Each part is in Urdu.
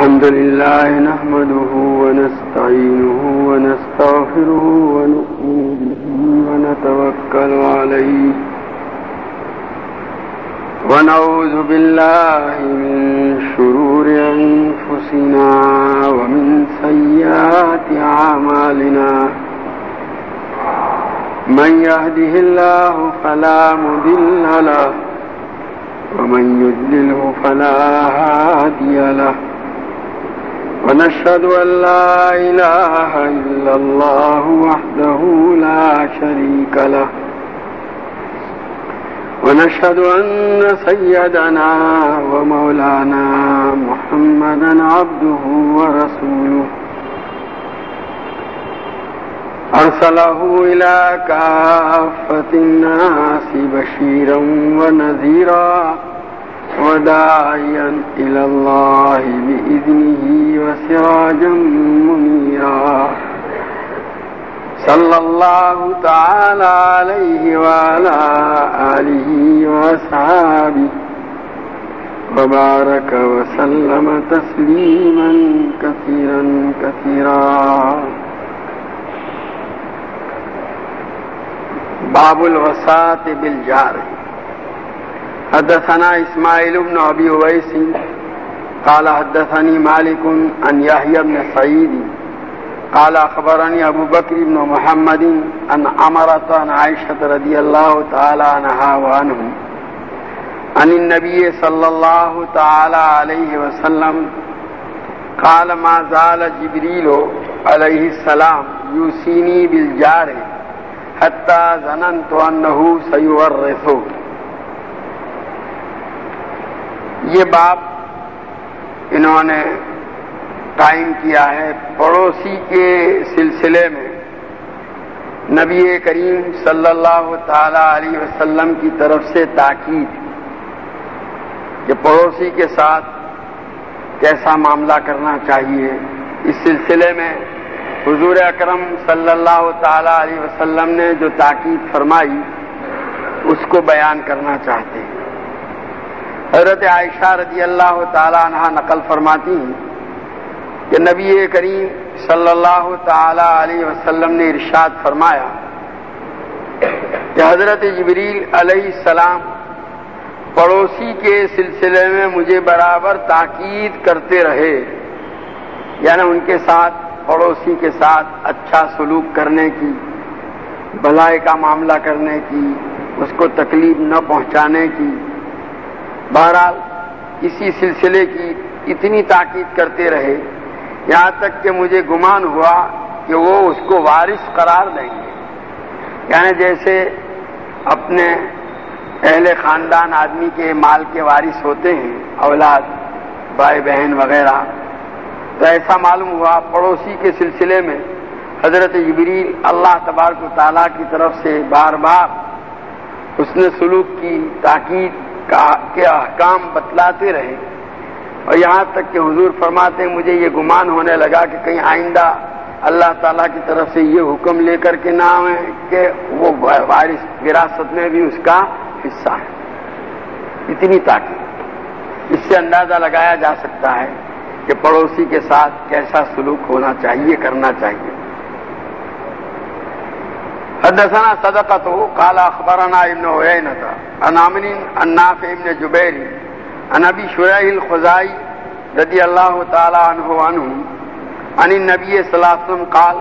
الحمد لله نحمده ونستعينه ونستغفره ونؤمن به ونتوكل عليه ونعوذ بالله من شرور أنفسنا ومن سيئات أعمالنا من يهده الله فلا مضل له ومن يضلله فلا هادي له ونشهد أن لا إله إلا الله وحده لا شريك له ونشهد أن سيدنا ومولانا محمدا عبده ورسوله أرسله إلى كافة الناس بشيرا ونذيرا وداعيا إلى الله بإذنه وسراجا منيرا صلى الله تعالى عليه وعلى آله وأصحابه وبارك وسلم تسليما كثيرا كثيرا. باب الوصاة بالجار. حدثنا اسماعیل بن ابی اویس قال حدثني مالك عن يحيى بن سعيد قال اخبرني ابو بكر بن محمد عن عمرة عن عائشة رضي الله تعالى عنها وعنهم عن النبي صلى الله تعالى عليه وسلم قال ما زال جبريل عليه السلام يوصيني بالجار حتى ظننت أنه سيورثه. یہ باب انہوں نے قائم کیا ہے پڑوسی کے سلسلے میں نبی کریم صلی اللہ تعالی علیہ وسلم کی طرف سے تاکید کہ پڑوسی کے ساتھ کیسا معاملہ کرنا چاہیے. اس سلسلے میں حضور اکرم صلی اللہ تعالی علیہ وسلم نے جو تاکید فرمائی اس کو بیان کرنا چاہتے ہیں. حضرت عائشہ رضی اللہ تعالی عنہ نقل فرماتی ہیں کہ نبی کریم صلی اللہ تعالی علیہ وسلم نے ارشاد فرمایا کہ حضرت جبریل علیہ السلام پڑوسی کے سلسلے میں مجھے برابر تاکید کرتے رہے، یعنی ان کے ساتھ پڑوسی کے ساتھ اچھا سلوک کرنے کی، بھلائی کا معاملہ کرنے کی، اس کو تکلیف نہ پہنچانے کی. بہرحال اسی سلسلے کی اتنی تاکید کرتے رہے یہاں تک کہ مجھے گمان ہوا کہ وہ اس کو وارث قرار دیں گے. یعنی جیسے اپنے اہل خاندان آدمی کے مال کے وارث ہوتے ہیں، اولاد، بھائی بہن وغیرہ، تو ایسا معلوم ہوا پڑوسی کے سلسلے میں حضرت جبریل اللہ تبارک و تعالیٰ کی طرف سے بار بار حسن سلوک کی تاکید کے احکام بتلاتے رہے، اور یہاں تک کہ حضور فرماتے ہیں مجھے یہ گمان ہونے لگا کہ کہیں آئندہ اللہ تعالیٰ کی طرف سے یہ حکم لے کر کے نہ آئیں کہ وہ وارث وراثت میں بھی اس کا حصہ ہے. اتنی تاکید. اس سے اندازہ لگایا جا سکتا ہے کہ پڑوسی کے ساتھ کیسا سلوک ہونا چاہیے، کرنا چاہیے. حدثنا صدقة قال اخبرنا ابن عيينة عن عمرو عن نافع بن جبير عن ابي شريح الخزاعي رضي الله تعالى عنه عن النبي صلى الله عليه وسلم قال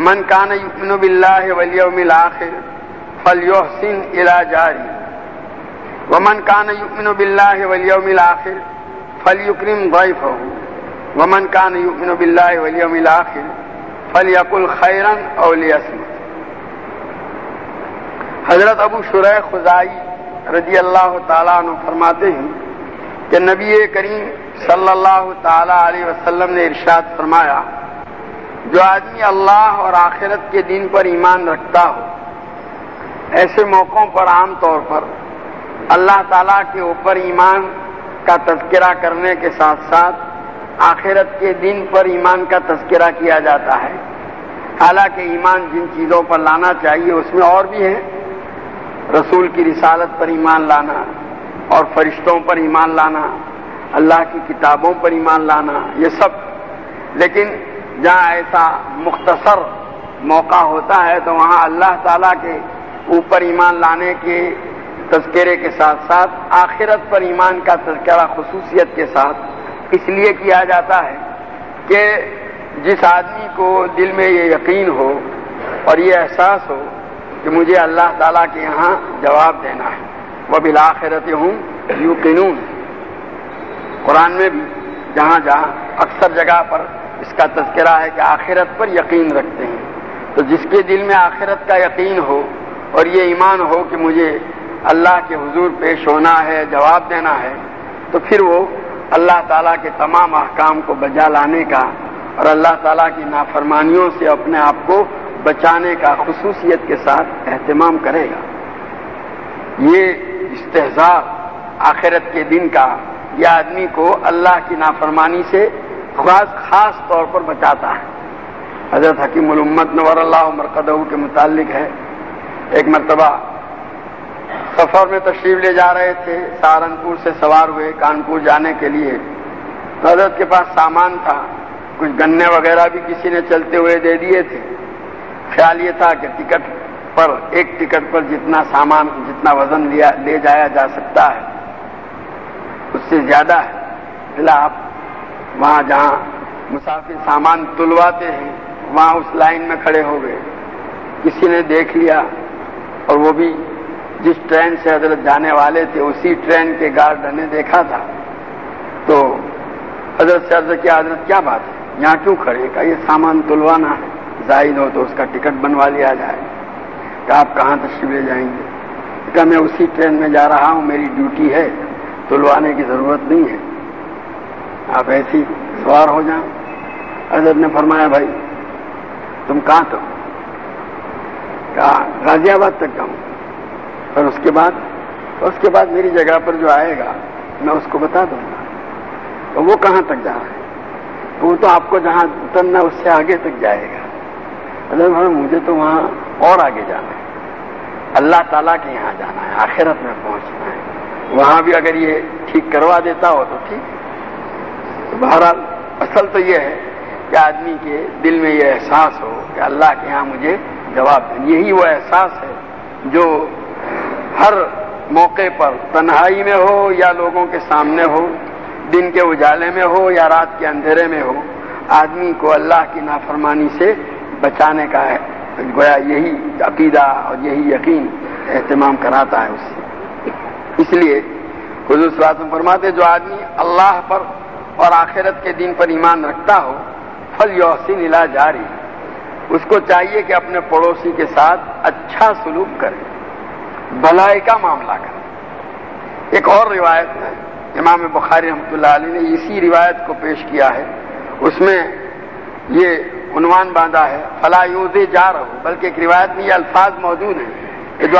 من كان يؤمن بالله واليوم الآخر فليحسن إلى جاره ومن كان يؤمن بالله واليوم الآخر فليكرم ضيفه ومن كان يؤمن بالله واليوم الآخر فليقل خيرا أو ليصمت. حضرت ابو شریح خزاعی رضی اللہ تعالیٰ عنہ فرماتے ہیں کہ نبی کریم صلی اللہ تعالیٰ علیہ وسلم نے ارشاد فرمایا جو آدمی اللہ اور آخرت کے دن پر ایمان رکھتا ہو، ایسے موقعوں پر عام طور پر اللہ تعالیٰ کے اوپر ایمان کا تذکرہ کرنے کے ساتھ ساتھ آخرت کے دن پر ایمان کا تذکرہ کیا جاتا ہے. حالانکہ ایمان جن چیزوں پر لانا چاہیے اس میں اور بھی ہے، رسول کی رسالت پر ایمان لانا اور فرشتوں پر ایمان لانا اللہ کی کتابوں پر ایمان لانا، یہ سب. لیکن جہاں ایسا مختصر موقع ہوتا ہے تو وہاں اللہ تعالیٰ کے اوپر ایمان لانے کے تذکرے کے ساتھ ساتھ آخرت پر ایمان کا تذکرہ خصوصیت کے ساتھ اس لیے کیا جاتا ہے کہ جس آدمی کو دل میں یہ یقین ہو اور یہ احساس ہو کہ مجھے اللہ تعالیٰ کے یہاں جواب دینا ہے. وَبِالْآخِرَةِ هُمْ يُوقِنُونَ. قرآن میں بھی جہاں جہاں اکثر جگہ پر اس کا تذکرہ ہے کہ آخرت پر یقین رکھتے ہیں. تو جس کے دل میں آخرت کا یقین ہو اور یہ ایمان ہو کہ مجھے اللہ کے حضور پیش ہونا ہے، جواب دینا ہے، تو پھر وہ اللہ تعالیٰ کے تمام احکام کو بجا لانے کا اور اللہ تعالیٰ کی نافرمانیوں سے اپنے آپ کو بچانے کا خصوصیت کے ساتھ اہتمام کرے گا. یہ استحضار آخرت کے دن کا یہ آدمی کو اللہ کی نافرمانی سے خاص طور پر بچاتا ہے. حضرت حکیم الامت نور اللہ مرقدہ کے متعلق ہے، ایک مرتبہ سفر میں تشریف لے جا رہے تھے، سہارنپور سے سوار ہوئے کانپور جانے کے لیے. تو حضرت کے پاس سامان تھا، کچھ گنے وغیرہ بھی کسی نے چلتے ہوئے دے دیے تھے. خیال یہ تھا کہ ایک ٹکٹ پر جتنا سامان جتنا وزن لے جایا جا سکتا ہے اس سے زیادہ ہے. آپ وہاں جہاں مسافر سامان تلواتے ہیں وہاں اس لائن میں کھڑے ہو گئے. کسی نے دیکھ لیا اور وہ بھی جس ٹرین سے حضرت جانے والے تھے اسی ٹرین کے گارڈ نے دیکھا تھا. تو حضرت سے عرض کیا، حضرت کیا بات ہے، یہاں کیوں کھڑے؟ کہا یہ سامان تلوانا ہے، زائد ہو تو اس کا ٹکٹ بنوا لیا جائے. کہ آپ کہاں تشریف لے جائیں گے؟ کہ میں اسی ٹرین میں جا رہا ہوں، میری ڈیوٹی ہے، تلوانے کی ضرورت نہیں ہے، آپ ایسی سوار ہو جائیں. حضرت نے فرمایا بھائی تم کہاں تک؟ کہا غازی آباد تک جاؤں. اور اس کے بعد میری جگہ پر جو آئے گا میں اس کو بتا دوں گا. تو وہ کہاں تک جا رہا ہے؟ وہ تو آپ کو جہاں اترنا اس سے آگے تک جائے گا. حضرت مجھے تو وہاں اور آگے جانا ہے، اللہ تعالیٰ کے یہاں جانا ہے، آخرت میں پہنچنا ہے. وہاں بھی اگر یہ ٹھیک کروا دیتا ہو تو ٹھیک. بہرحال اصل تو یہ ہے کہ آدمی کے دل میں یہ احساس ہو کہ اللہ کے یہاں مجھے جواب دیں. یہی وہ احساس ہے جو ہر موقع پر تنہائی میں ہو یا لوگوں کے سامنے ہو، دن کے اجالے میں ہو یا رات کے اندھیرے میں ہو، آدمی کو اللہ کی نافرمانی سے بچانے کا ہے. گویا یہی عقیدہ اور یہی یقین اہتمام کراتا ہے اس سے. اس لیے حضور صلی اللہ علیہ وسلم فرماتے جو آدمی اللہ پر اور آخرت کے دن پر ایمان رکھتا ہو فلیحسن الی جاری، اس کو چاہیے کہ اپنے پڑوسی کے ساتھ اچھا سلوک کرے، بھلائی کا معاملہ کرے. ایک اور روایت ہے، امام بخاری رحمۃ اللہ علیہ نے اسی روایت کو پیش کیا ہے. اس میں یہ عنوان باندھا ہے فلا یؤذی جارہ، بلکہ ایک روایت میں یہ الفاظ موجود ہیں کہ جو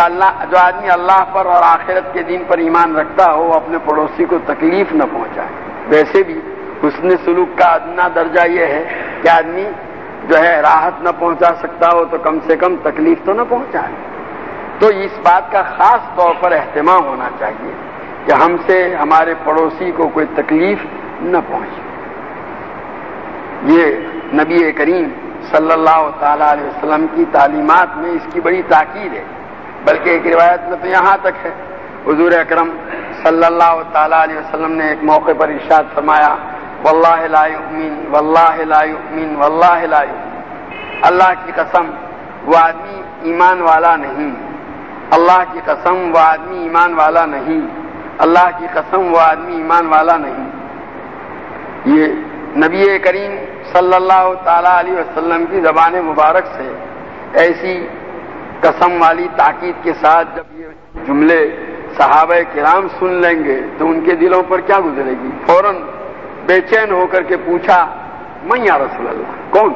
آدمی اللہ پر اور آخرت کے دن پر ایمان رکھتا ہو وہ اپنے پڑوسی کو تکلیف نہ پہنچائے. ویسے بھی حسن سلوک کا ادنا درجہ یہ ہے کہ آدمی جو ہے راحت نہ پہنچا سکتا ہو تو کم سے کم تکلیف تو نہ پہنچائے. تو اس بات کا خاص طور پر اہتمام ہونا چاہیے کہ ہم سے ہمارے پڑوسی کو کوئی تکلیف نہ پہنچے. یہ نبی کریم صلی اللہ تعالی علیہ وسلم کی تعلیمات میں اس کی بڑی تاکید ہے. بلکہ ایک روایت میں تو یہاں تک ہے حضور اکرم صلی اللہ تعالی علیہ وسلم نے ایک موقع پر ارشاد فرمایا واللہ لا یؤمن واللہ لا یؤمن واللہ لا یؤمن، اللہ کی قسم وہ آدمی ایمان والا نہیں، اللہ کی قسم وہ آدمی ایمان والا نہیں، اللہ کی قسم وہ آدمی ایمان والا نہیں. یہ نبی کریم صلی اللہ تعالی علیہ وسلم کی زبان مبارک سے ایسی قسم والی تاکید کے ساتھ جب یہ جملے صحابہ کرام سن لیں گے تو ان کے دلوں پر کیا گزرے گی؟ فوراً بے چین ہو کر کے پوچھا میں یا رسول اللہ، کون؟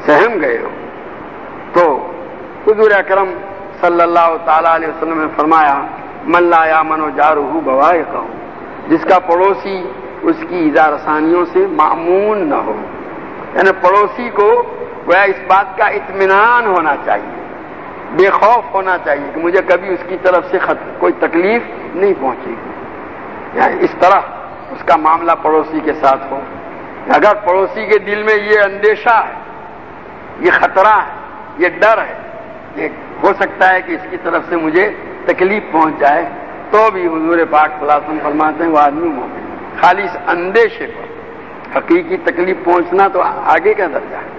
سہم گئے ہو. تو حضور اکرم صلی اللہ تعالی علیہ وسلم نے فرمایا من لا یامن جارہ بوائقہ، جس کا پڑوسی اس کی ایذا رسانیوں سے مامون نہ ہو. یعنی پڑوسی کو وہ اس بات کا اطمینان ہونا چاہیے، بے خوف ہونا چاہیے کہ مجھے کبھی اس کی طرف سے کوئی تکلیف نہیں پہنچے گی. یعنی اس طرح اس کا معاملہ پڑوسی کے ساتھ ہو. اگر پڑوسی کے دل میں یہ اندیشہ ہے، یہ خطرہ ہے، یہ ڈر ہے کہ ہو سکتا ہے کہ اس کی طرف سے مجھے تکلیف پہنچ جائے، تو بھی حضور پاک صلی اللہ علیہ وسلم فرماتے ہیں وہ آدمی مومن. خالی اس اندیشے پر حقیقی تکلیف پہنچنا تو آگے کا درجہ ہے.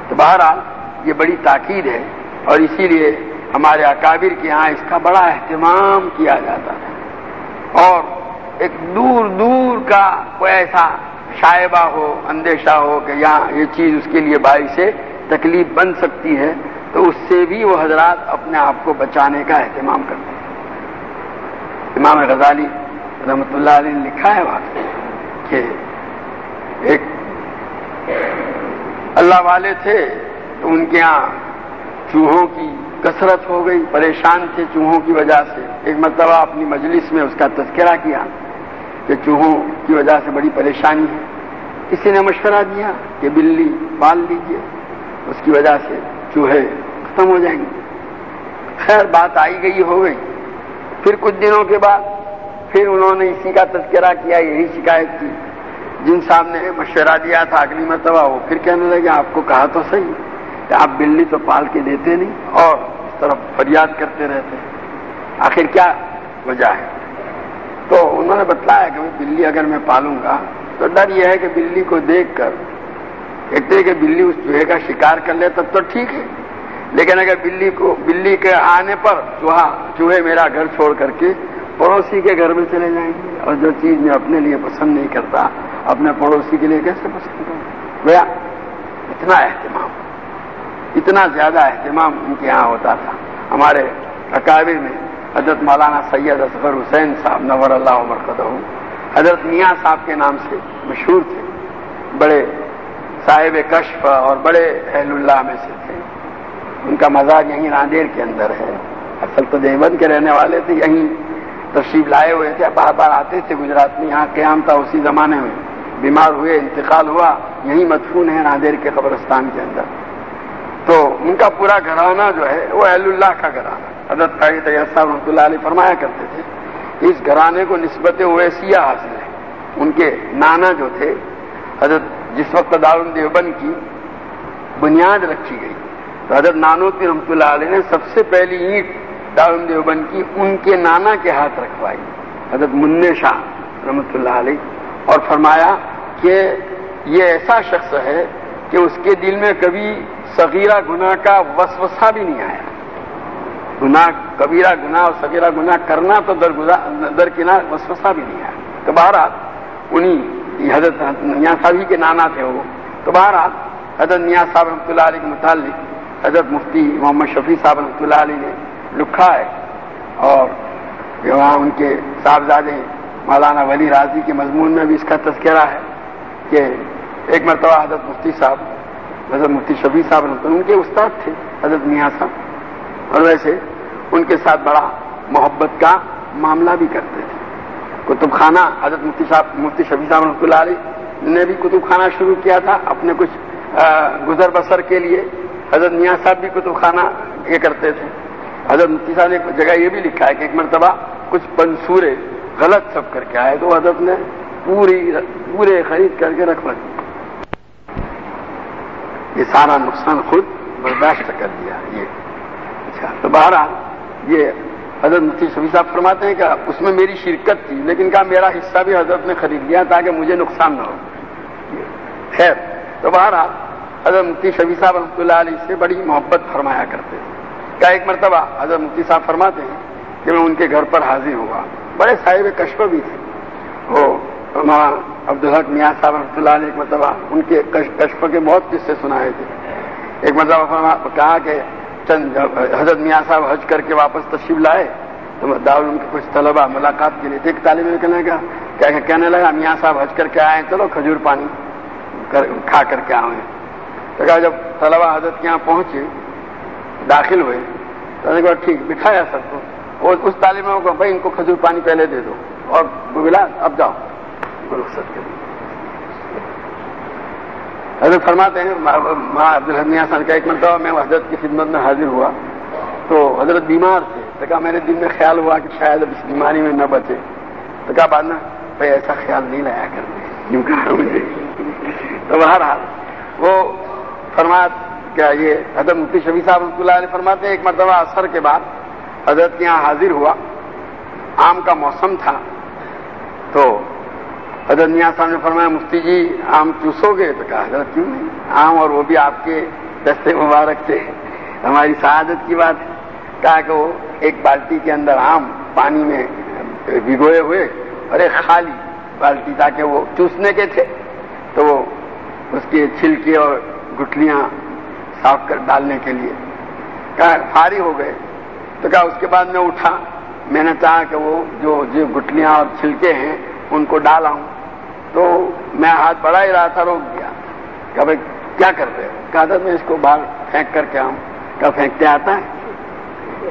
تو بہرحال یہ بڑی تاکید ہے، اور اسی لیے ہمارے اکابر کے ہاں اس کا بڑا اہتمام کیا جاتا ہے. اور ایک دور دور کا کوئی ایسا شائبہ ہو، اندیشہ ہو کہ یہاں یہ چیز اس کے لیے باعث تکلیف بن سکتی ہے، تو اس سے بھی وہ حضرات اپنے آپ کو بچانے کا اہتمام کرتے ہیں. امام غزالی رحمۃ اللہ علیہ نے لکھا ہے واقعہ کہ ایک اللہ والے تھے تو ان کے یہاں چوہوں کی کثرت ہو گئی، پریشان تھے چوہوں کی وجہ سے. ایک مرتبہ اپنی مجلس میں اس کا تذکرہ کیا کہ چوہوں کی وجہ سے بڑی پریشانی ہے. کسی نے مشورہ دیا کہ بلی پال لیجیے، اس کی وجہ سے چوہے ختم ہو جائیں گے. خیر بات آئی گئی ہو گئی. پھر کچھ دنوں کے بعد پھر انہوں نے اسی کا تذکرہ کیا، یہی شکایت کی. جن صاحب نے مشورہ دیا تھا اگلی مرتبہ وہ پھر کہنے لگے آپ کو کہا تو صحیح کہ آپ بلی تو پال کے دیتے نہیں اور اس طرف فریاد کرتے رہتے، آخر کیا وجہ ہے؟ تو انہوں نے بتلایا کہ بلی اگر میں پالوں گا تو ڈر یہ ہے کہ بلی کو دیکھ کر کہتے کہ بلی اس چوہے کا شکار کر لے تب تو ٹھیک ہے، لیکن اگر بلی کے آنے پر چوہے میرا گھر چھوڑ کر کے پڑوسی کے گھر میں چلے جائیں گے، اور جو چیز میں اپنے لیے پسند نہیں کرتا اپنے پڑوسی کے لیے کیسے پسند کروں؟ گویا اتنا اہتمام، اتنا زیادہ اہتمام ان کے یہاں ہوتا تھا. ہمارے اکابر میں حضرت مولانا سید اصغر حسین صاحب نور اللہ مرقدہ حضرت میاں صاحب کے نام سے مشہور تھے، بڑے صاحب کشف اور بڑے اہل اللہ میں سے تھے. ان کا مزار یہیں راندیر کے اندر ہے. اصل تو دیوبند کے رہنے والے تھے، یہیں تشریف لائے ہوئے تھے، بار بار آتے تھے گجرات میں. یہاں قیام تھا اسی زمانے میں، بیمار ہوئے، انتقال ہوا، یہیں مدفون ہے راندیر کے قبرستان کے اندر. تو ان کا پورا گھرانہ جو ہے وہ اہل اللہ کا گھرانہ. حضرت قاری طیب صاحب رحمۃ اللہ علیہ فرمایا کرتے تھے کہ اس گھرانے کو نسبت اویسیہ حاصل ہے. ان کے نانا جو تھے حضرت، جس وقت دارالدیوبند کی بنیاد رکھی گئی تو حضرت نانوتوی رحمۃ اللہ علیہ نے سب سے پہلی اینٹ دارالدیوبند کی ان کے نانا کے ہاتھ رکھوائی، حضرت منع شاہ رحمۃ اللہ علیہ، اور فرمایا کہ یہ ایسا شخص ہے کہ اس کے دل میں کبھی صغیرہ گناہ کا وسوسہ بھی نہیں آیا. کبیرہ گناہ اور صغیرہ گناہ کرنا تو درکنار وسوسہ بھی نہیں آیا. تو بہرحال انہیں حضرت میاں صاحب ہی کے نانا تھے وہ. تو بہرحال حضرت میاں صاحب رحمۃ اللہ علیہ کے متعلق حضرت مفتی محمد شفیع صاحب رحمۃ اللہ علیہ نے لکھا ہے، اور وہاں ان کے صاحبزادے مولانا ولی راضی کے مضمون میں بھی اس کا تذکرہ ہے کہ ایک مرتبہ حضرت مفتی صاحب، حضرت مفتی شفیع صاحب رحمۃ اللہ ان کے استاد تھے حضرت میاں صاحب، اور ویسے ان کے ساتھ بڑا محبت کا معاملہ بھی کرتے تھے. کتب خانہ حضرت مفتی شفیع صاحب رحمۃ اللہ علیہ نے بھی کتب خانہ شروع کیا تھا اپنے کچھ گزر بسر کے لیے. حضرت میاں صاحب بھی کتب خانہ یہ کرتے تھے. حضرت مفتی صاحب نے ایک جگہ یہ بھی لکھا ہے کہ ایک مرتبہ کچھ پنسورے غلط سب کر کے آئے تو حضرت نے پورے خرید کر کے رکھ دی. یہ سارا نقصان خود برداشت کر دیا یہ. اچھا، تو بہرحال یہ حضرت مفتی شفیع صاحب فرماتے ہیں کہ اس میں میری شرکت تھی، لیکن کہا میرا حصہ بھی حضرت نے خرید لیا تاکہ مجھے نقصان نہ ہو. خیر، تو بہرحال حضرت مفتی شفیع صاحب رحمۃ اللہ علیہ سے بڑی محبت فرمایا کرتے تھے. کیا ایک مرتبہ حضرت مفتی صاحب فرماتے ہیں کہ میں ان کے گھر پر حاضر ہوا. بڑے صاحب کشف بھی تھے وہ عبدالحق میاں صاحب رحمۃ اللہ علیہ. ایک مرتبہ ان کے کشف کے بہت قصے سنائے تھے. ایک مرتبہ کہا کہ چند حضرت میاں صاحب حج کر کے واپس تشریف لائے تو دارالعلوم کے کچھ طلبہ ملاقات کے لیے تھے. ایک طالب علم کہنے لگا میاں صاحب حج کر کے آئے، چلو کھجور پانی کھا کر کے آئے. تو کہا جب طلبہ حضرت کے یہاں پہنچے، داخل ہوئے تو نے کہا ٹھیک، بٹھایا سب کو. اور اس طالب علم کو بھائی ان کو کھجور پانی پہلے دے دو اور بلا اب جاؤ رخصت کر. حضرت فرماتے ہیں ماں عبدالحق میاں صاحب کا ایک مرتبہ میں حضرت کی خدمت میں حاضر ہوا تو حضرت بیمار تھے. تو کہا میرے دل میں خیال ہوا کہ شاید اب اس بیماری میں نہ بچے. تو کہا بعد میں بھائی ایسا خیال نہیں لایا کرتے یوں کہا مجھے. تو بہرحال وہ فرمات کیا یہ حضرت مفتی شفیع صاحب رحمۃ اللہ علیہ فرماتے ہیں ایک مرتبہ عصر کے بعد حضرت کے یہاں حاضر ہوا، آم کا موسم تھا، تو حضرت میاں صاحب نے فرمایا مفتی جی آم چوسو گے؟ تو کہا حضرت کیوں نہیں، آم اور وہ بھی آپ کے دستے مبارک سے ہماری سعادت کی بات ہے. کہا کہ وہ ایک بالٹی کے اندر آم پانی میں بھگوئے ہوئے اور ایک خالی بالٹی تاکہ وہ چوسنے کے تھے، تو وہ اس کے چھلکے اور گٹلیاں صاف کر ڈالنے کے لیے کہا فارغ ہو گئے. تو کہا اس کے بعد میں اٹھا، میں نے چاہا کہ وہ جو گٹلیاں اور چھلکے ہیں ان کو ڈالا ہوں، تو میں ہاتھ بڑھا ہی رہا تھا، روک دیا. کہ بھائی کیا کر رہے ہو؟ کہا تھا میں اس کو باہر پھینک کر کے آؤں. کہا پھینکتے آتا ہے؟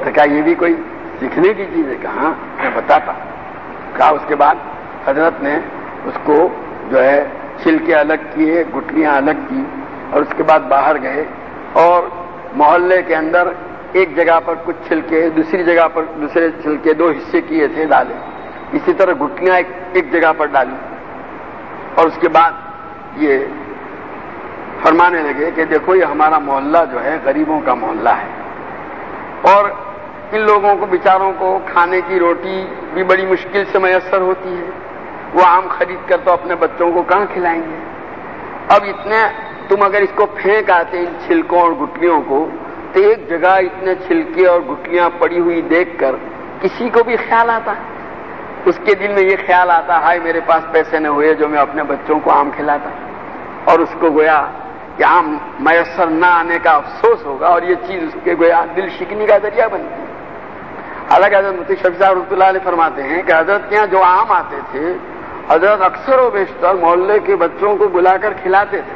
تو کہا یہ بھی کوئی سیکھنے کی چیز ہے؟ کہا ہاں میں بتاتا. کہا اس کے بعد حضرت نے اس کو جو ہے چھلکے الگ کیے، گٹلیاں الگ کی، اور اس کے بعد باہر گئے اور محلے کے اندر ایک جگہ پر کچھ چھلکے، دوسری جگہ پر دوسرے چھلکے، دو حصے کیے تھے ڈالے. اسی طرح گٹلیاں ایک جگہ پر ڈالی، اور اس کے بعد یہ فرمانے لگے کہ دیکھو یہ ہمارا محلہ جو ہے غریبوں کا محلہ ہے، اور ان لوگوں کو بیچاروں کو کھانے کی روٹی بھی بڑی مشکل سے میسر ہوتی ہے. وہ آم خرید کر تو اپنے بچوں کو کہاں کھلائیں گے؟ اب اتنے تم اگر اس کو پھینک آتے ان چھلکوں اور گٹلیوں کو، تو ایک جگہ اتنے چھلکے اور گٹلیاں پڑی ہوئی دیکھ کر کسی کو بھی خیال آتا، اس کے دل میں یہ خیال آتا ہائے میرے پاس پیسے نہ ہوئے جو میں اپنے بچوں کو آم کھلاتا، اور اس کو گویا کہ آم میسر نہ آنے کا افسوس ہوگا، اور یہ چیز اس کے گویا دل شکنی کا ذریعہ بنتی ہے. حالانکہ حضرت مفتی شفیع صاحب رحمۃ اللہ علیہ فرماتے ہیں کہ حضرت کے یہاں جو آم آتے تھے حضرت اکثر و بیشتر محلے کے بچوں کو بلا کر کھلاتے تھے،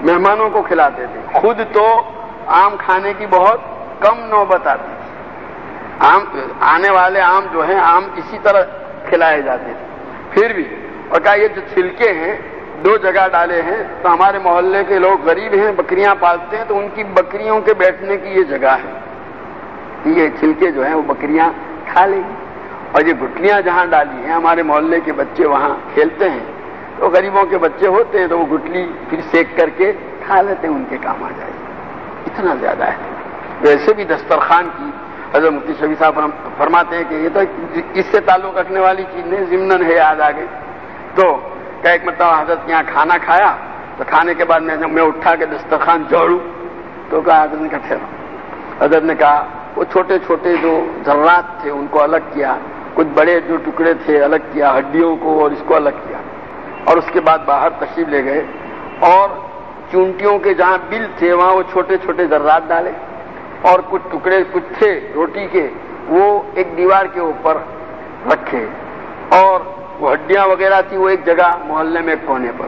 مہمانوں کو کھلاتے تھے. خود تو آم کھانے کی بہت کم نوبت آتی تھی. آنے والے آم جو ہیں آم اسی طرح کھلائے جاتے تھے. پھر بھی اور کہا یہ جو چھلکے ہیں دو جگہ ڈالے ہیں، تو ہمارے محلے کے لوگ غریب ہیں، بکریاں پالتے ہیں، تو ان کی بکریوں کے بیٹھنے کی یہ جگہ ہے، یہ چھلکے جو ہیں وہ بکریاں کھا لیں گی. اور یہ گٹلیاں جہاں ڈالی ہیں ہمارے محلے کے بچے وہاں کھیلتے ہیں، تو غریبوں کے بچے ہوتے ہیں تو وہ گٹلی پھر سیک کر کے کھا لیتے ہیں، ان کے کام آ جائے گی. اتنا زیادہ ہے. ویسے بھی دسترخوان کی حضرت مفتی شفیع صاحب فرماتے ہیں کہ یہ تو اس سے تعلق رکھنے والی چیز نہیں، ضمناً ہے یاد آگے. تو کہ ایک مرتبہ حضرت یہاں کھانا کھایا، تو کھانے کے بعد میں اٹھا کے دسترخوان جوڑوں، تو کہا حضرت نے کہا ٹھہرو. حضرت نے کہا وہ چھوٹے چھوٹے جو ذرات تھے ان کو الگ کیا، کچھ بڑے جو ٹکڑے تھے الگ کیا، ہڈیوں کو اور اس کو الگ کیا، اور اس کے بعد باہر تشریف لے گئے اور چونٹیوں کے جہاں بل تھے وہاں وہ چھوٹے چھوٹے ذرات ڈالے، اور کچھ ٹکڑے کچھ تھے روٹی کے وہ ایک دیوار کے اوپر رکھے، اور وہ ہڈیاں وغیرہ تھی وہ ایک جگہ محلے میں ایک کونے پر.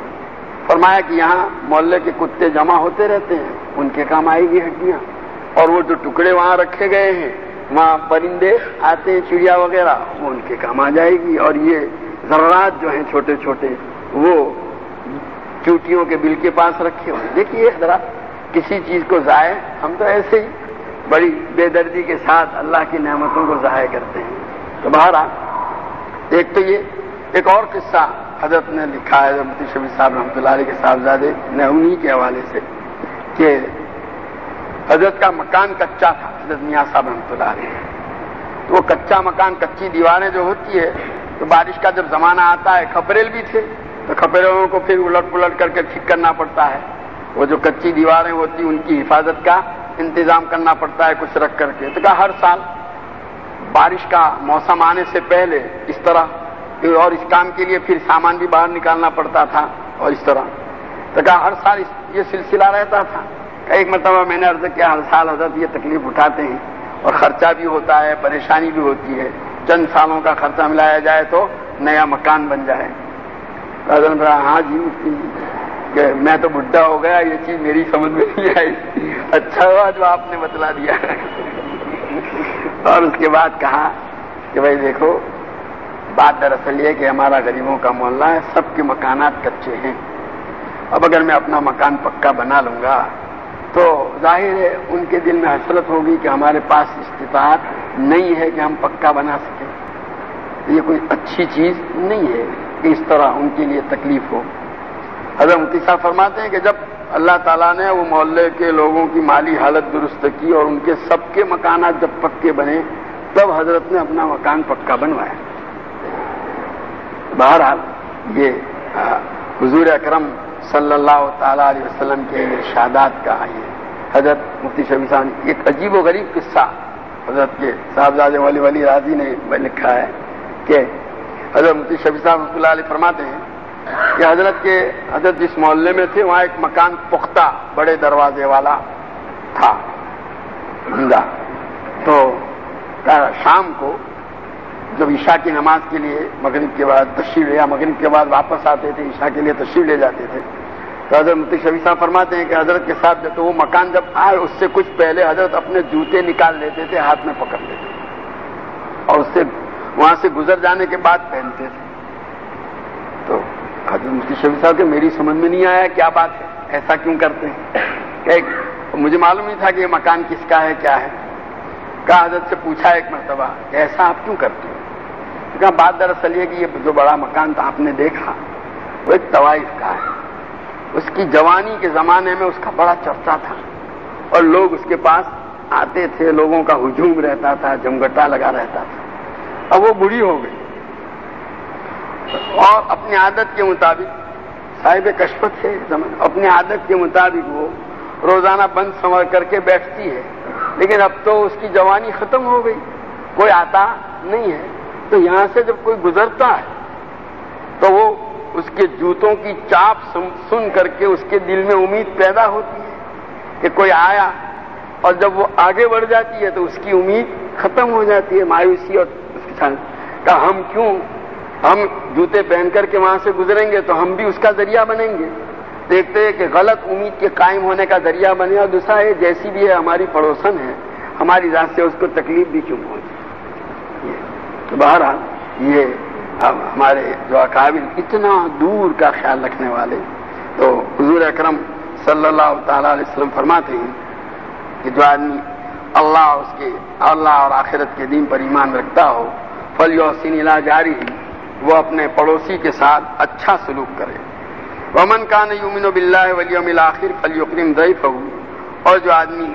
فرمایا کہ یہاں محلے کے کتے جمع ہوتے رہتے ہیں، ان کے کام آئے گی ہڈیاں، اور وہ جو ٹکڑے وہاں رکھے گئے ہیں وہاں پرندے آتے ہیں چڑیا وغیرہ، وہ ان کے کام آ جائے گی. اور یہ ذرات جو ہیں چھوٹے چھوٹے وہ چوٹیوں کے بل کے پاس رکھے ہوئے. دیکھیے ذرا کسی چیز کو ضائع، ہم تو ایسے ہی بڑی بے دردی کے ساتھ اللہ کی نعمتوں کو ضائع کرتے ہیں. تو بہرحال ایک تو یہ ایک اور قصہ حضرت نے لکھا ہے مفتی شفیع صاحب رحمۃ اللہ علیہ کے صاحبزادے نے انہی کے حوالے سے کہ حضرت کا مکان کچا تھا، حضرت میاں صاحب رحمۃ اللہ علیہ. تو وہ کچا مکان، کچی دیواریں جو ہوتی ہے، تو بارش کا جب زمانہ آتا ہے کھپریل بھی تھے تو کھپریلوں کو پھر الٹ پلٹ کر کے ٹھیک کرنا پڑتا ہے. وہ جو کچی دیواریں ہوتی ان کی حفاظت کا انتظام کرنا پڑتا ہے کچھ رکھ کر کے. تو کہا ہر سال بارش کا موسم آنے سے پہلے اس طرح، اور اس کام کے لیے پھر سامان بھی باہر نکالنا پڑتا تھا اور اس طرح. تو کہا ہر سال یہ سلسلہ رہتا تھا. ایک مرتبہ میں نے عرض کیا ہر سال حضرت یہ تکلیف اٹھاتے ہیں اور خرچہ بھی ہوتا ہے، پریشانی بھی ہوتی ہے، چند سالوں کا خرچہ ملایا جائے تو نیا مکان بن جائے. حضرت نے کہا ہاں جی کہ میں تو بڈھا ہو گیا، یہ چیز میری سمجھ میں نہیں آئی، اچھا ہوا جو آپ نے بتلا دیا. اور اس کے بعد کہا کہ بھائی دیکھو بات دراصل یہ کہ ہمارا غریبوں کا محلہ ہے، سب کے مکانات کچے ہیں. اب اگر میں اپنا مکان پکا بنا لوں گا تو ظاہر ہے ان کے دل میں حسرت ہوگی کہ ہمارے پاس استطاعت نہیں ہے کہ ہم پکا بنا سکیں. یہ کوئی اچھی چیز نہیں ہے. کہ اس طرح ان کے لیے تکلیف ہو۔ حضرت مفتی صاحب فرماتے ہیں کہ جب اللہ تعالیٰ نے وہ محلے کے لوگوں کی مالی حالت درست کی اور ان کے سب کے مکانات جب پکے بنے تب حضرت نے اپنا مکان پکا بنوایا۔ بہرحال یہ حضور اکرم صلی اللہ تعالیٰ علیہ وسلم کے ارشادات کا یہ حضرت مفتی شفیع صاحب نے ایک عجیب و غریب قصہ حضرت کے صاحبزادے ولی راضی نے لکھا ہے کہ حضرت مفتی شفیع صاحب رحمۃ اللہ علیہ فرماتے ہیں کہ حضرت جس محلے میں تھے وہاں ایک مکان پختہ بڑے دروازے والا تھا عمدہ۔ تو شام کو جب عشاء کی نماز کے لیے مغرب کے بعد تشریف یا مغرب کے بعد واپس آتے تھے عشاء کے لیے تشریف لے جاتے تھے تو حضرت مفتی شفیع صاحب فرماتے ہیں کہ حضرت کے ساتھ تو وہ مکان جب آئے اس سے کچھ پہلے حضرت اپنے جوتے نکال لیتے تھے، ہاتھ میں پکڑ لیتے تھے اور اس سے وہاں سے گزر جانے کے بعد پہنتے تھے۔ تو حضرت مفتی شفیع صاحب کہ میری سمجھ میں نہیں آیا کیا بات ہے، ایسا کیوں کرتے ہیں؟ کہ مجھے معلوم نہیں تھا کہ یہ مکان کس کا ہے کیا ہے۔ کہا حضرت سے پوچھا ایک مرتبہ کہ ایسا آپ کیوں کرتے ہیں؟ کہا بات دراصل یہ کہ یہ جو بڑا مکان تھا آپ نے دیکھا وہ ایک طوائف کا ہے، اس کی جوانی کے زمانے میں اس کا بڑا چرچا تھا اور لوگ اس کے پاس آتے تھے، لوگوں کا ہجوم رہتا تھا، جمگٹا لگا رہتا تھا۔ اب وہ بوڑھی ہو گئی اور اپنی عادت کے مطابق صاحب کشفت ہے اپنی عادت کے مطابق وہ روزانہ بند سنور کر کے بیٹھتی ہے، لیکن اب تو اس کی جوانی ختم ہو گئی، کوئی آتا نہیں ہے۔ تو یہاں سے جب کوئی گزرتا ہے تو وہ اس کے جوتوں کی چاپ سن کر کے اس کے دل میں امید پیدا ہوتی ہے کہ کوئی آیا، اور جب وہ آگے بڑھ جاتی ہے تو اس کی امید ختم ہو جاتی ہے، مایوسی اور اس کے ساتھ کہ ہم جوتے پہن کر کے وہاں سے گزریں گے تو ہم بھی اس کا ذریعہ بنیں گے۔ دیکھتے ہیں کہ غلط امید کے قائم ہونے کا ذریعہ بنے، اور دوسرا ہے جیسی بھی ہے ہماری پڑوسن ہے، ہماری ذات سے اس کو تکلیف بھی کیوں پہنچے۔ تو بہرحال یہ ہمارے جو اکابر اتنا دور کا خیال رکھنے والے، تو حضور اکرم صلی اللہ تعالی علیہ وسلم فرماتے ہیں کہ جو آدمی اللہ اور آخرت کے دین پر ایمان رکھتا ہو فلیحسن الی جارہ، وہ اپنے پڑوسی کے ساتھ اچھا سلوک کرے۔ ومن کان یؤمن باللہ والیوم الآخر فلیکرم ضیفہ، اور جو آدمی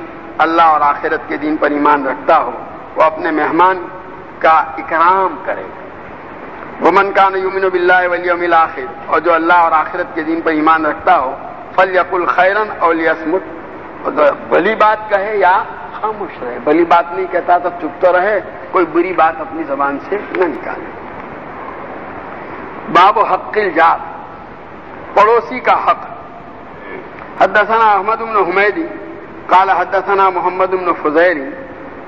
اللہ اور آخرت کے دین پر ایمان رکھتا ہو وہ اپنے مہمان کا اکرام کرے۔ ومن کان یؤمن باللہ والیوم الآخر، اور جو اللہ اور آخرت کے دین پر ایمان رکھتا ہو فلیقل خیرا او لیصمت، بھلی بات کہے یا خاموش رہے، بھلی بات نہیں کہتا تو چپ تو رہے، کوئی بری بات اپنی زبان سے نہ نکالے۔ باب حق الجار، پڑوسی کا حق۔ حدثنا احمد بن حمیدی قال حدثنا محمد بن فضیل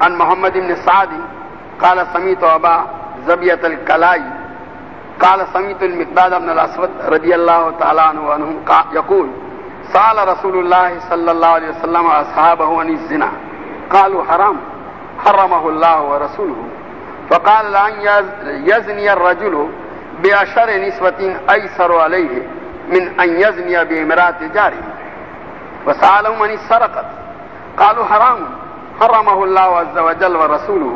عن محمد بن سعد قال سمعت ابا زبیۃ الکلائی قال سمعت المقداد بن الاسود رضی اللہ تعالی عنہ یقول سأل رسول اللہ صلی اللہ علیہ وسلم اصحابہ عن الزنا قالوا حرام حرمه الله ورسوله فقال لأن يزني الرجل بعشر نسوة أيسر عليه من أن يزني بامرأة جاره وسألهم عن السرقة قالوا حرام حرمه الله عز وجل ورسوله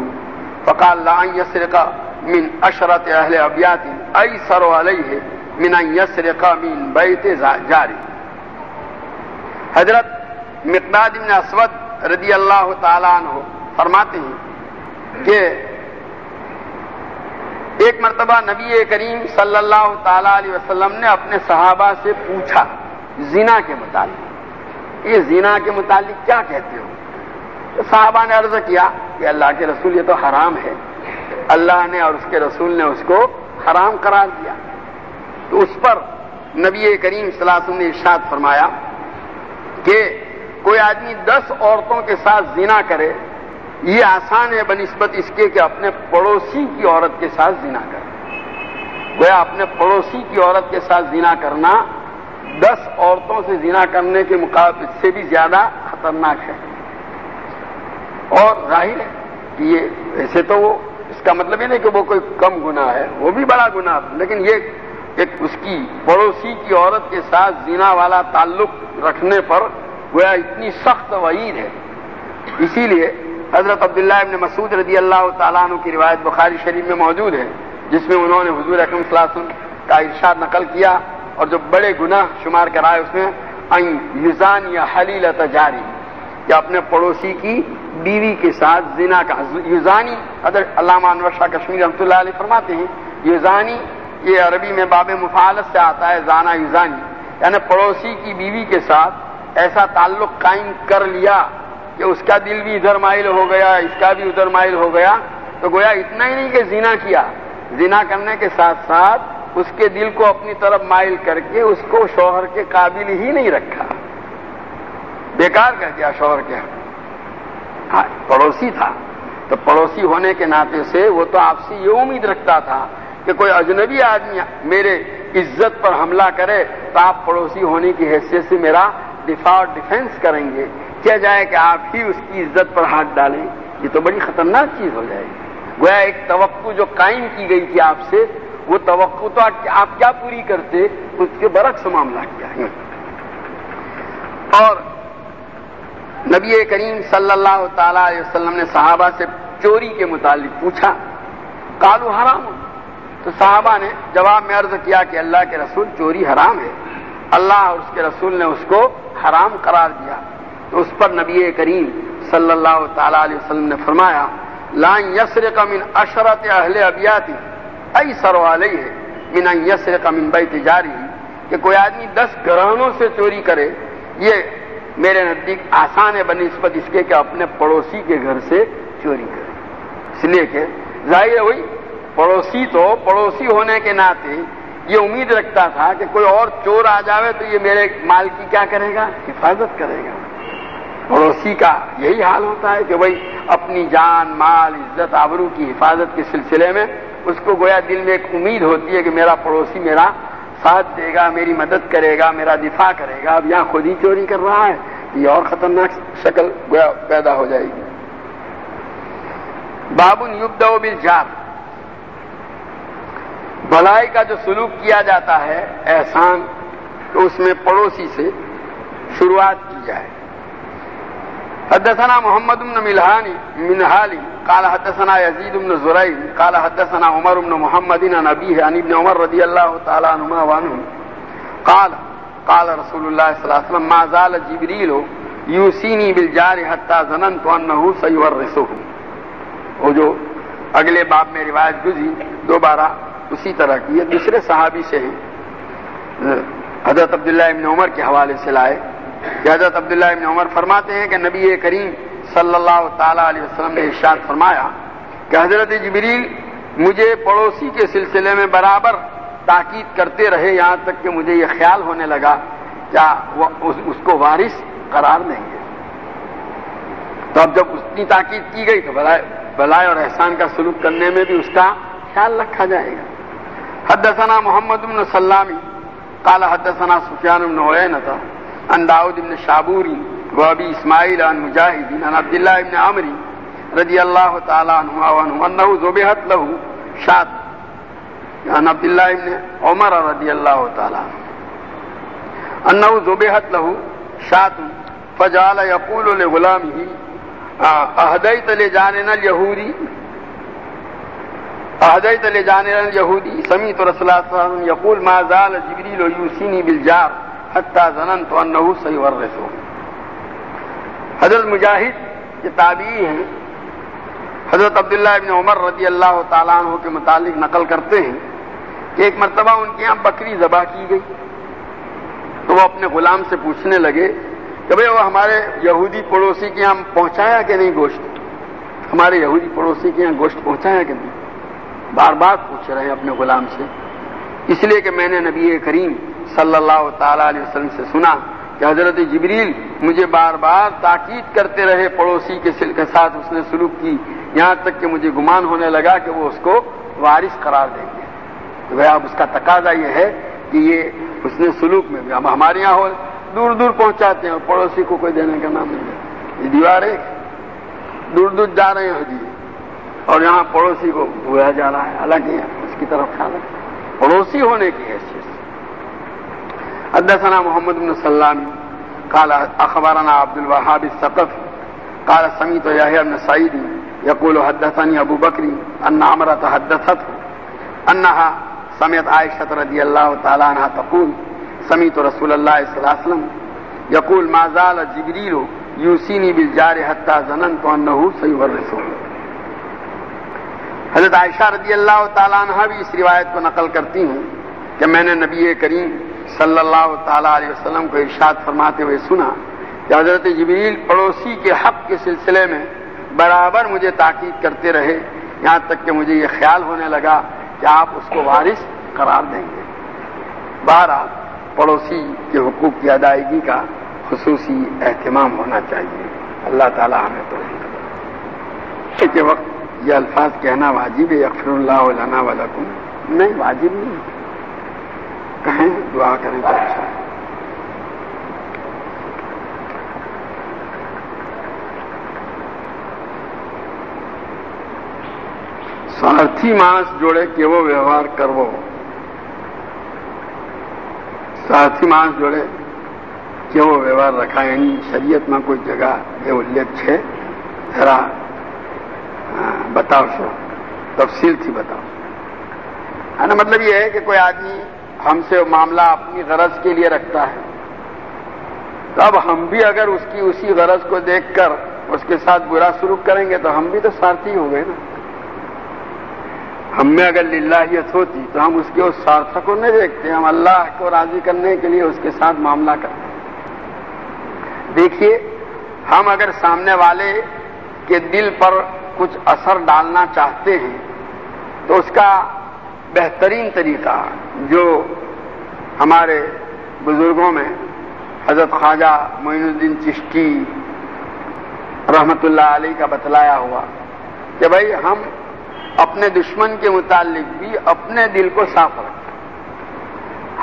فقال لأن يسرق من عشرة أهل أبيات أيسر عليه من أن يسرق من بيت جاره۔ حضرت مقداد بن اسود رضی اللہ تعالیٰ عنہ فرماتے ہیں کہ ایک مرتبہ نبی کریم صلی اللہ تعالیٰ علیہ وسلم نے اپنے صحابہ سے پوچھا زنا کے متعلق، یہ زنا کے متعلق کیا کہتے ہو؟ تو صحابہ نے عرض کیا کہ اللہ کے رسول یہ تو حرام ہے، اللہ نے اور اس کے رسول نے اس کو حرام قرار دیا۔ تو اس پر نبی کریم صلی اللہ علیہ وسلم نے ارشاد فرمایا کہ کوئی آدمی 10 عورتوں کے ساتھ زنا کرے یہ آسان ہے بنسبت اس کے کہ اپنے پڑوسی کی عورت کے ساتھ زنا کرے۔ گویا اپنے پڑوسی کی عورت کے ساتھ زنا کرنا 10 عورتوں سے زنا کرنے کے مقابلے سے بھی زیادہ خطرناک ہے، اور ظاہر ہے کہ یہ ایسے تو وہ اس کا مطلب یہ نہیں کہ وہ کوئی کم گناہ ہے، وہ بھی بڑا گناہ، لیکن یہ ایک اس کی پڑوسی کی عورت کے ساتھ زنا والا تعلق رکھنے پر گویا اتنی سخت وعید ہے۔ اسی لیے حضرت عبداللہ ابن مسعود رضی اللہ تعالیٰ عنہ کی روایت بخاری شریف میں موجود ہے جس میں انہوں نے حضور اکرم صلی اللہ علیہ وسلم کا ارشاد نقل کیا، اور جو بڑے گناہ شمار کرائے اس میں ان یزانی حلیلۃ جاری، کہ اپنے پڑوسی کی بیوی کے ساتھ زنا کا یزانی، حضرت علامہ انور شاہ کشمیری رحمۃ اللہ علیہ فرماتے ہیں یزانی یہ عربی میں باب مفعلت سے آتا ہے، زانا یزانی، یعنی پڑوسی کی بیوی کے ساتھ ایسا تعلق قائم کر لیا کہ اس کا دل بھی ادھر مائل ہو گیا، اس کا بھی ادھر مائل ہو گیا، تو گویا اتنا ہی نہیں کہ زنا کیا، زنا کرنے کے ساتھ ساتھ اس کے دل کو اپنی طرف مائل کر کے اس کو شوہر کے قابل ہی نہیں رکھا، بیکار کر دیا شوہر کے۔ ہاں پڑوسی تھا، تو پڑوسی ہونے کے ناطے سے وہ تو آپ سے یہ امید رکھتا تھا کہ کوئی اجنبی آدمی میرے عزت پر حملہ کرے تو آپ پڑوسی ہونے کی حیثیت سے میرا دفاع اور ڈیفنس کریں گے، کیا جائے کہ آپ ہی اس کی عزت پر ہاتھ ڈالیں، یہ تو بڑی خطرناک چیز ہو جائے گی۔ گویا ایک توقع جو قائم کی گئی تھی آپ سے، وہ توقع تو آپ کیا پوری کرتے، اس کے برعکس معاملہ کیا ہے۔ اور نبی کریم صلی اللہ تعالی علیہ وسلم نے صحابہ سے چوری کے متعلق پوچھا، قالوا حرام، تو صحابہ نے جواب میں عرض کیا کہ اللہ کے رسول چوری حرام ہے، اللہ اور اس کے رسول نے اس کو حرام قرار دیا۔ تو اس پر نبی کریم صلی اللہ تعالی علیہ وسلم نے فرمایا لا یسرق من عشرۃ اہل ابیات ایسر علیہ من ان یسرق من بیت جارہ، کہ کوئی آدمی 10 گھرانوں سے چوری کرے یہ میرے نزدیک آسان ہے بنسبت اس کے کہ اپنے پڑوسی کے گھر سے چوری کرے، اس لیے کہ ظاہر ہے وہی پڑوسی تو پڑوسی ہونے کے ناطے یہ امید رکھتا تھا کہ کوئی اور چور آ جاوے تو یہ میرے مال کی کیا کرے گا، حفاظت کرے گا۔ پڑوسی کا یہی حال ہوتا ہے کہ بھائی اپنی جان مال عزت آبرو کی حفاظت کے سلسلے میں اس کو گویا دل میں ایک امید ہوتی ہے کہ میرا پڑوسی میرا ساتھ دے گا، میری مدد کرے گا، میرا دفاع کرے گا۔ اب یہاں خود ہی چوری کر رہا ہے، یہ اور خطرناک شکل گویا پیدا ہو جائے گی۔ باب یبدأ بالجار، بھلائی کا جو سلوک کیا جاتا ہے احسان، تو اس میں پڑوسی سے شروعات کی جائے۔ حدثنا محمد بن منہالی قال حدثنا یزید بن زرعی قال حدثنا عمر بن محمد عن ابیہ عن ابن عمر رضی اللہ تعالی عنہما وعنہ قال قال رسول اللہ صلی اللہ علیہ وسلم ما زال جبریل یوصینی بالجار حتی ظننت انہ سیورثہ۔ وہ جو اگلے باب میں روایت گزری دوبارہ اسی طرح کی ہے، دوسرے صحابی سے ہیں، حضرت عبداللہ ابن عمر کے حوالے سے لائے کہ حضرت عبداللہ ابن عمر فرماتے ہیں کہ نبی کریم صلی اللہ تعالی علیہ وسلم نے ارشاد فرمایا کہ حضرت جبریل مجھے پڑوسی کے سلسلے میں برابر تاکید کرتے رہے، یہاں تک کہ مجھے یہ خیال ہونے لگا کیا وہ اس کو وارث قرار دیں گے۔ تو اب جب اتنی تاکید کی گئی تو بھلائی اور احسان کا سلوک کرنے میں بھی اس کا خیال رکھا جائے گا۔ حدثنا محمد بن سلام قال حدثنا سفیان بن عیینۃ عن داؤد بن شابور وابی اسماعیل عن مجاہد عن عبداللہ بن عمرو رضی اللہ تعالی عنہما وعنہ انہ ذبحت له شاة عن عبداللہ بن عمر رضی اللہ تعالی عنہ انہ ذبحت له شاة فجعل يقول لغلامه اهديت لجارنا اليهودي اهديت لجارنا اليهودي سمعت رسول الله صلى الله عليه وسلم يقول ما زال جبريل يوصيني بالجار حتى ظننت انه سيورثه۔ حضرت مجاہد یہ تابعی ہیں، حضرت عبداللہ ابن عمر رضی اللہ تعالیٰ عنہ کے متعلق نقل کرتے ہیں کہ ایک مرتبہ ان کے یہاں بکری ذبح کی گئی تو وہ اپنے غلام سے پوچھنے لگے کہ بھئی وہ ہمارے یہودی پڑوسی کے یہاں پہنچایا کہ نہیں گوشت، ہمارے یہودی پڑوسی کے یہاں گوشت پہنچایا کہ نہیں، بار بار پوچھ رہے ہیں اپنے غلام سے، اس لیے کہ میں نے نبی کریم صلی اللہ تعالی علیہ وسلم سے سنا کہ حضرت جبریل مجھے بار بار تاکید کرتے رہے پڑوسی کے ساتھ اس نے سلوک کی، یہاں تک کہ مجھے گمان ہونے لگا کہ وہ اس کو وارث قرار دیں گے۔ تو اب اس کا تقاضا یہ ہے کہ یہ اس نے سلوک میں بھی، اب ہمارے یہاں ہو دور دور پہنچاتے ہیں اور پڑوسی کو کوئی دینے کا نام نہیں ہے، یہ دیوار ہے، دور دور جا رہے ہیں حجی اور یہاں پڑوسی کو بھولا جا رہا ہے، حالانکہ اس کی طرف خیال ہے پڑوسی ہونے کی حیثیت۔ حدثنا محمد بن سلام قال اخبرنا عبد الوهاب الثقفي قال سمعت يحيى بن سعيد يقول حدثني ابو بكر ان عمرة حدثته انها سمعت عائشہ رضی اللہ تعالی عنہا تقول سمعت رسول اللہ صلی اللہ علیہ وسلم یقول ما زال جبریل یوصینی بالجار حتی ظننت انہ سیورثہ. حضرت عائشہ رضی اللہ تعالی عنہا بھی اس روایت کو نقل کرتی ہیں کہ میں نے نبی کریم صلی اللہ تعالی علیہ وسلم کو ارشاد فرماتے ہوئے سنا کہ حضرت جبریل پڑوسی کے حق کے سلسلے میں برابر مجھے تاکید کرتے رہے، یہاں تک کہ مجھے یہ خیال ہونے لگا کہ آپ اس کو وارث قرار دیں گے. بہرحال پڑوسی کے حقوق کی ادائیگی کا خصوصی اہتمام ہونا چاہیے. اللہ تعالی ہمیں توفیق کے وقت یہ الفاظ کہنا واجب ہے، یغفر اللہ لنا ولکم؟ نہیں، واجب نہیں. کہیں دعا کریں تو اچھا ہے. سارتھی مانس جوڑے کہ وہ ویوہار کرو. سارتھی مانس جوڑے کہ وہ ویوہار رکھا، یعنی شریعت میں کوئی جگہ یہ الیکھ ہے؟ ذرا بتاؤ، شو تفصیل تھی بتاؤ. ہے نا، مطلب یہ ہے کہ کوئی آدمی ہم سے معاملہ اپنی غرض کے لیے رکھتا ہے، تو اب ہم بھی اگر اس کی اسی غرض کو دیکھ کر اس کے ساتھ برا سلوک کریں گے تو ہم بھی تو سارتھی ہو گئے نا. ہم میں اگر للہیت ہوتی تو ہم اس کے اس سارتھ کو نہیں دیکھتے، ہم اللہ کو راضی کرنے کے لیے اس کے ساتھ معاملہ کرتے. دیکھیے، ہم اگر سامنے والے کے دل پر کچھ اثر ڈالنا چاہتے ہیں تو اس کا بہترین طریقہ جو ہمارے بزرگوں میں حضرت خواجہ معین الدین چشتی رحمت اللہ علیہ کا بتلایا ہوا کہ بھائی ہم اپنے دشمن کے متعلق بھی اپنے دل کو صاف رکھیں.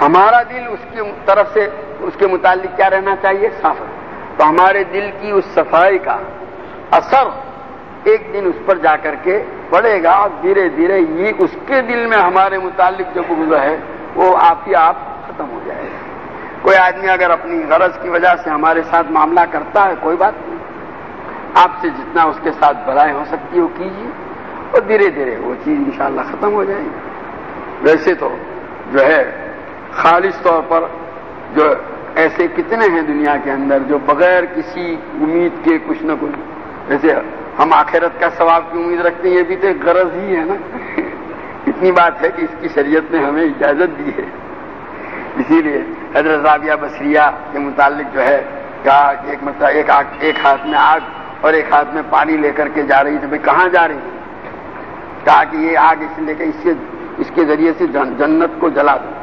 ہمارا دل اس کی طرف سے اس کے متعلق کیا رہنا چاہیے؟ صاف رکھیں. تو ہمارے دل کی اس صفائی کا اثر ایک دن اس پر جا کر کے پڑے گا اور دھیرے دھیرے یہ اس کے دل میں ہمارے متعلق جو بغض ہے وہ آپ ہی آپ ختم ہو جائے گا. کوئی آدمی اگر اپنی غرض کی وجہ سے ہمارے ساتھ معاملہ کرتا ہے، کوئی بات نہیں، آپ سے جتنا اس کے ساتھ بھلائی ہو سکتی ہے وہ کیجیے اور دھیرے دھیرے وہ چیز انشاءاللہ ختم ہو جائے گی. ویسے تو جو ہے خالص طور پر جو ایسے کتنے ہیں دنیا کے اندر جو بغیر کسی امید کے کچھ نہ کچھ، جیسے ہم آخرت کا ثواب کی امید رکھتے ہیں، یہ بھی تو ایک غرض ہی ہے نا. اتنی بات ہے کہ اس کی شریعت نے ہمیں اجازت دی ہے. اسی لیے حضرت رابعہ بصریہ کے متعلق جو ہے کہا کہ ایک ہاتھ میں آگ اور ایک ہاتھ میں پانی لے کر کے جا رہی تھی. بھائی کہاں جا رہی تھی؟ کہا کہ یہ آگ اس لے کے اس کے ذریعے سے جنت کو جلا دوں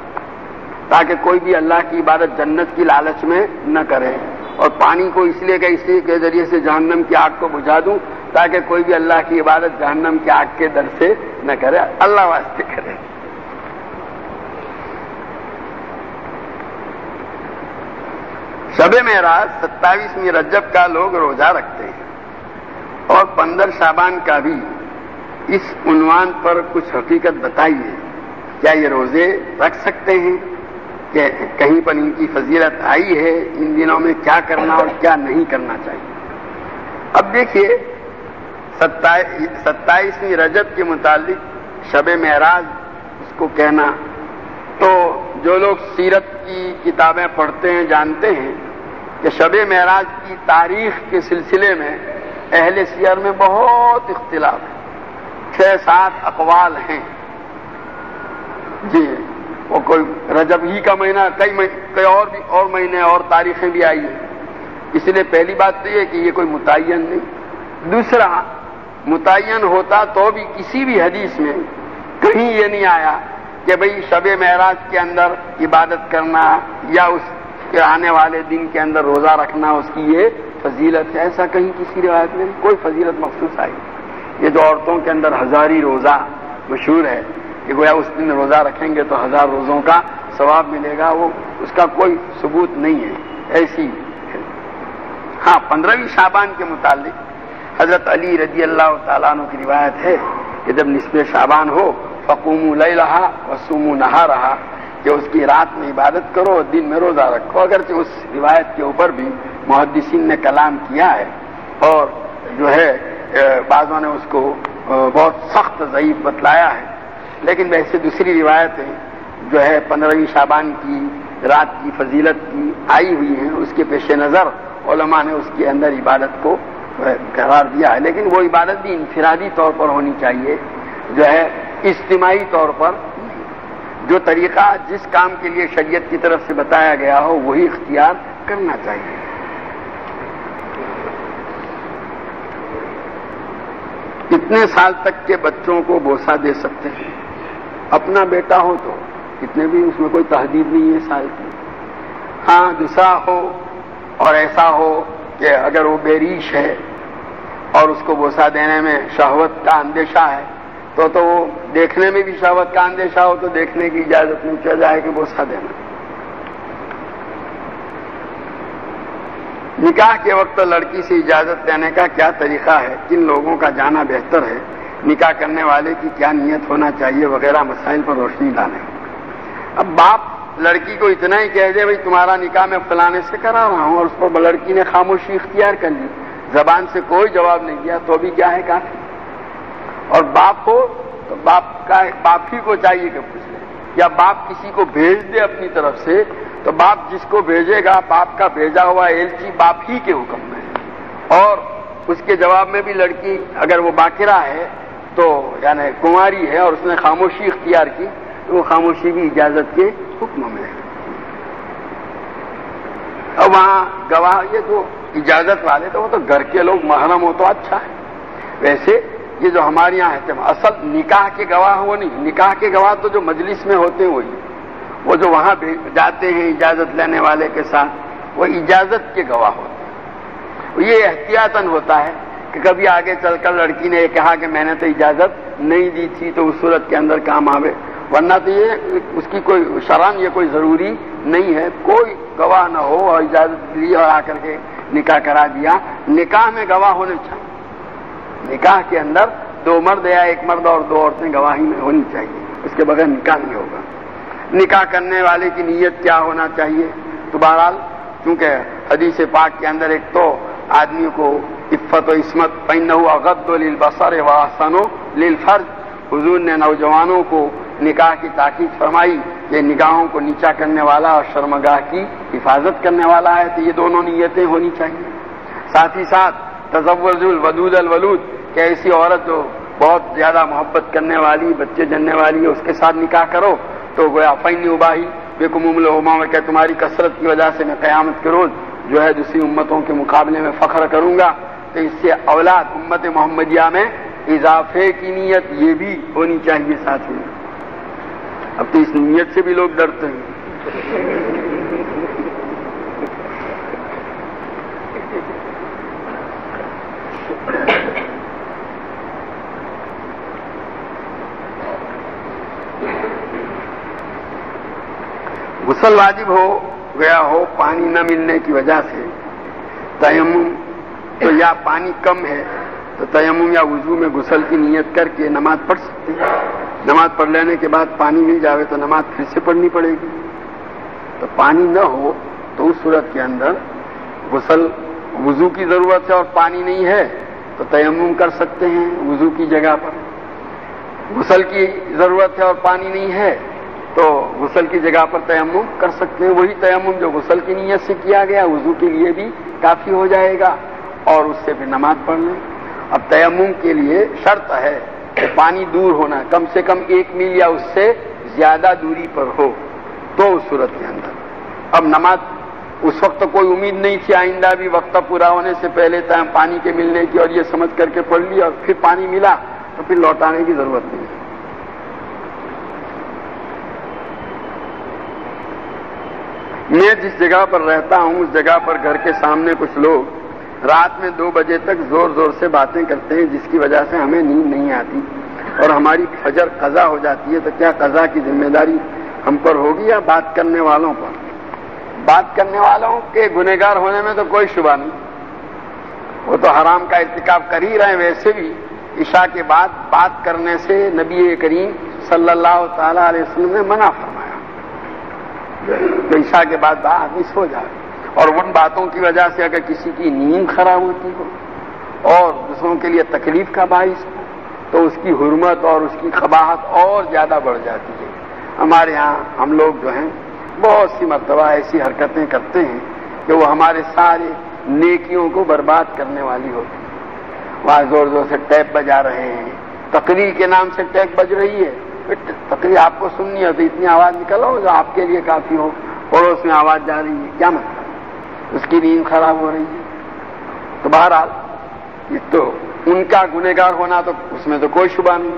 تاکہ کوئی بھی اللہ کی عبادت جنت کی لالچ میں نہ کرے، اور پانی کو اس لیے کہ اسی کے ذریعے سے جہنم کی آگ کو بجھا دوں تاکہ کوئی بھی اللہ کی عبادت جہنم کی آگ کے در سے نہ کرے، اللہ واسطے کرے. شب معراج 27ویں رجب کا لوگ روزہ رکھتے ہیں اور 15 شعبان کا بھی. اس عنوان پر کچھ حقیقت بتائیے، کیا یہ روزے رکھ سکتے ہیں؟ کہ کہیں پر ان کی فضیلت آئی ہے؟ ان دنوں میں کیا کرنا اور کیا نہیں کرنا چاہیے؟ اب دیکھیے، 27ویں رجب کے متعلق شب معراج اس کو کہنا، تو جو لوگ سیرت کی کتابیں پڑھتے ہیں جانتے ہیں کہ شب معراج کی تاریخ کے سلسلے میں اہل سیر میں بہت اختلاف ہے. 6-7 اقوال ہیں. جی، وہ کوئی رجب ہی کا مہینہ، کئی اور مہینے اور تاریخیں بھی آئی ہیں. اس لیے پہلی بات تو یہ کہ یہ کوئی متعین نہیں. دوسرا، متعین ہوتا تو بھی کسی بھی حدیث میں کہیں یہ نہیں آیا کہ بھئی شب معراج کے اندر عبادت کرنا یا اس کے آنے والے دن کے اندر روزہ رکھنا اس کی یہ فضیلت ہے. ایسا کہیں کسی روایت میں کوئی فضیلت مخصوص آئی. یہ جو عورتوں کے اندر ہزاری روزہ مشہور ہے کہ گویا اس دن روزہ رکھیں گے تو 1000 روزوں کا ثواب ملے گا، وہ اس کا کوئی ثبوت نہیں ہے. ایسی ہے. ہاں، 15ویں شعبان کے متعلق حضرت علی رضی اللہ تعالیٰ عنہ کی روایت ہے کہ جب نصف شعبان ہو فقوموا لیلہا وصوموا نہارہا، کہ اس کی رات میں عبادت کرو اور دن میں روزہ رکھو. اگرچہ اس روایت کے اوپر بھی محدثین نے کلام کیا ہے اور جو ہے بعضوں نے اس کو بہت سخت ضعیف بتلایا ہے، لیکن ویسے دوسری روایتیں جو ہے 15 شعبان کی رات کی فضیلت کی آئی ہوئی ہیں، اس کے پیش نظر علماء نے اس کے اندر عبادت کو قرار دیا ہے، لیکن وہ عبادت بھی انفرادی طور پر ہونی چاہیے، جو ہے اجتماعی طور پر جو طریقہ جس کام کے لیے شریعت کی طرف سے بتایا گیا ہو وہی اختیار کرنا چاہیے۔ کتنے سال تک کے بچوں کو بوسہ دے سکتے ہیں؟ اپنا بیٹا ہو تو کتنے بھی، اس میں کوئی تحدید نہیں ہے سال کی۔ ہاں دوسرا ہو اور ایسا ہو کہ اگر وہ بے ریش ہے اور اس کو بوسہ دینے میں شہوت کا اندیشہ ہے تو وہ دیکھنے میں بھی شہوت کا اندیشہ ہو تو دیکھنے کی اجازت نہیں چل جائے کہ بوسہ دینا۔ نکاح کے وقت لڑکی سے اجازت لینے کا کیا طریقہ ہے؟ کن لوگوں کا جانا بہتر ہے؟ نکاح کرنے والے کی کیا نیت ہونا چاہیے وغیرہ مسائل پر روشنی ڈالیں۔ اب باپ لڑکی کو اتنا ہی کہہ دے بھائی تمہارا نکاح میں فلانے سے کرا رہا ہوں، اور اس پر لڑکی نے خاموشی اختیار کر لی، زبان سے کوئی جواب نہیں دیا، تو بھی کیا ہے کافی۔ اور باپ ہو تو باپ ہی کو چاہیے کہ پوچھ لے، یا باپ کسی کو بھیج دے اپنی طرف سے تو باپ جس کو بھیجے گا باپ کا بھیجا ہوا ایلچی باپ ہی کے حکم میں ہے، اور اس کے جواب میں بھی لڑکی اگر وہ باقرہ ہے تو یعنی کنواری ہے اور اس نے خاموشی اختیار کی تو وہ خاموشی بھی اجازت کے حکم میں ہے۔ اور وہاں گواہ یہ جو اجازت والے تو وہ تو گھر کے لوگ محرم ہو تو اچھا ہے، ویسے یہ جو ہمارے یہاں ہے اصل نکاح کے گواہ وہ نہیں، نکاح کے گواہ تو جو مجلس میں ہوتے ہیں وہی، وہ جو وہاں جاتے ہیں اجازت لینے والے کے ساتھ وہ اجازت کے گواہ ہوتے ہیں۔ یہ احتیاطاً ہوتا ہے کہ کبھی آگے چل کر لڑکی نے یہ کہا کہ میں نے تو اجازت نہیں دی تھی تو اس صورت کے اندر کام آوے، ورنہ تو یہ اس کی کوئی شرعاً یہ کوئی ضروری نہیں ہے، کوئی گواہ نہ ہو اور اجازت لی اور آ کر کے نکاح کرا دیا۔ نکاح میں گواہ ہونے چاہیے، نکاح کے اندر 2 مرد یا 1 مرد اور 2 عورتیں گواہی میں ہونی چاہیے، اس کے بغیر نکاح نہیں ہوگا۔ نکاح کرنے والے کی نیت کیا ہونا چاہیے؟ تو بہرحال چونکہ حدیث پاک کے اندر ایک تو آدمی کو عفت و عصمت فإنه أغض للبصر وأحسن للفرج، حضور نے نوجوانوں کو نکاح کی تاکید فرمائی، یہ نگاہوں کو نیچا کرنے والا اور شرمگاہ کی حفاظت کرنے والا ہے، تو یہ دونوں نیتیں ہونی چاہیے۔ ساتھ ہی ساتھ تزوج الودود الولود کہ ایسی عورت جو بہت زیادہ محبت کرنے والی بچے جننے والی ہے اس کے ساتھ نکاح کرو تو گویا فإنی اباہی بکم الامما کہ تمہاری کثرت کی وجہ سے میں قیامت کے روز جو ہے دوسری امتوں کے مقابلے میں فخر کروں گا، تو اس سے اولاد امت محمدیہ میں اضافے کی نیت یہ بھی ہونی چاہیے ساتھ میں۔ اب تو اس نیت سے بھی لوگ ڈرتے ہیں۔ غسل واجب ہو گیا ہو پانی نہ ملنے کی وجہ سے تیمم، تو یا پانی کم ہے تو تیمم یا وضو میں غسل کی نیت کر کے نماز پڑھ سکتے ہیں، نماز پڑھ لینے کے بعد پانی مل جاوے تو نماز پھر سے پڑھنی پڑے گی۔ تو پانی نہ ہو تو اس صورت کے اندر غسل وضو کی ضرورت ہے اور پانی نہیں ہے تو تیمم کر سکتے ہیں وضو کی جگہ پر، غسل کی ضرورت ہے اور پانی نہیں ہے تو غسل کی جگہ پر تیمم کر سکتے ہیں، وہی تیمم جو غسل کی نیت سے کیا گیا وضو کے لیے بھی کافی ہو جائے گا اور اس سے پھر نماز پڑھ لیں۔ اب تیمم کے لیے شرط ہے کہ پانی دور ہونا، کم سے کم 1 میل یا اس سے زیادہ دوری پر ہو، تو اس صورت کے اندر اب نماز اس وقت کوئی امید نہیں تھی آئندہ بھی وقت پورا ہونے سے پہلے پانی کے ملنے کی اور یہ سمجھ کر کے پڑھ لی اور پھر پانی ملا تو پھر لوٹانے کی ضرورت نہیں ہے۔ میں جس جگہ پر رہتا ہوں اس جگہ پر گھر کے سامنے کچھ لوگ رات میں 2 بجے تک زور زور سے باتیں کرتے ہیں جس کی وجہ سے ہمیں نیند نہیں آتی اور ہماری فجر قضا ہو جاتی ہے، تو کیا قضا کی ذمہ داری ہم پر ہوگی یا بات کرنے والوں پر؟ بات کرنے والوں کے گنہگار ہونے میں تو کوئی شبہ نہیں، وہ تو حرام کا ارتکاب کر ہی رہے ہیں۔ ویسے بھی عشاء کے بعد بات کرنے سے نبی کریم صلی اللہ تعالی علیہ وسلم نے منع فرمایا کہ عشاء کے بعد آدمی سو جائے، اور ان باتوں کی وجہ سے اگر کسی کی نیند خراب ہوتی ہو اور دوسروں کے لیے تکلیف کا باعث ہو تو اس کی حرمت اور اس کی قباحت اور زیادہ بڑھ جاتی ہے۔ ہمارے ہاں ہم لوگ جو ہیں بہت سی مرتبہ ایسی حرکتیں کرتے ہیں کہ وہ ہمارے سارے نیکیوں کو برباد کرنے والی ہوتی ہیں. وہاں زور زور سے ٹیپ بجا رہے ہیں، تقریر کے نام سے ٹیپ بج رہی ہے. تقریر آپ کو سننی ہے تو اتنی آواز نکلو جو آپ کے لیے کافی ہو. پڑوس میں آواز جا رہی ہے، کیا مطلب؟ اس کی نیند خراب ہو رہی ہے. تو بہرحال یہ تو ان کا گنہگار ہونا تو اس میں تو کوئی شبہ نہیں.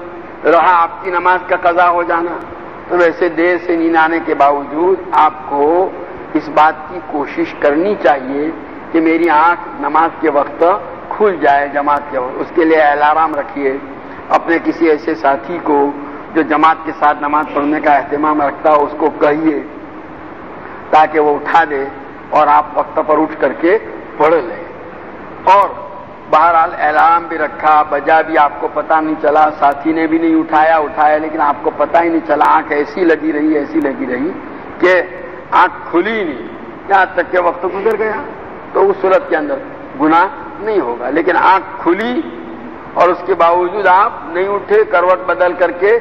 رہا آپ کی نماز کا قضا ہو جانا، تو ویسے دیر سے نیند آنے کے باوجود آپ کو اس بات کی کوشش کرنی چاہیے کہ میری آنکھ نماز کے وقت کھل جائے جماعت کے وقت. اس کے لیے الارم رکھیے. اپنے کسی ایسے ساتھی کو جو جماعت کے ساتھ نماز پڑھنے کا اہتمام رکھتا ہو اس کو کہیے تاکہ وہ اٹھا دے اور آپ وقت پر اٹھ کر کے پڑھ لیں. اور بہرحال الارم بھی رکھا، بجا بھی، آپ کو پتہ نہیں چلا، ساتھی نے بھی نہیں اٹھایا لیکن آپ کو پتہ ہی نہیں چلا. آنکھ ایسی لگی رہی کہ آنکھ کھلی نہیں یہاں تک کہ وقت گزر گیا. تو اس صورت کے اندر گناہ نہیں ہوگا. لیکن آنکھ کھلی اور اس کے باوجود آپ نہیں اٹھے، کروٹ بدل کر کے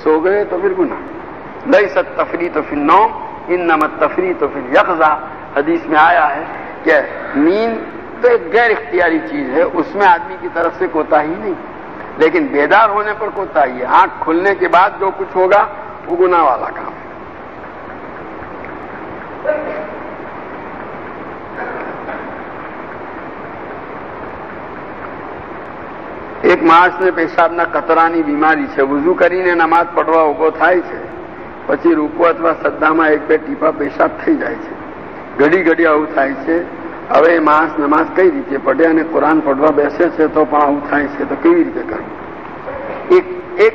سو گئے تو پھر گناہ. لیس التفریط فی النوم انما التفریط فی الیقظہ. حدیث میں آیا ہے کہ نیند تو ایک غیر اختیاری چیز ہے، اس میں آدمی کی طرف سے کوتاہی نہیں، لیکن بیدار ہونے پر کوتاہی ہے. آنکھ کھلنے کے بعد جو کچھ ہوگا وہ گناہ والا کام ہے. એક માણસને પેશાબના કતરાની બીમારી છે. વઝુ કરીને નમાઝ પઢવા ઊભો થાય છે, પછી રૂકુ અથવા સજ્દામાં એક બે ટીપા પેશાબ થઈ જાય છે. ઘડી ઘડી આવું થાય છે. હવે એ માણસ નમાઝ કઈ રીતે પઢે અને કુરાન પઢવા બેસે છે તો પણ આવું થાય છે, તો કેવી રીતે કરવું? એક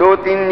2, 3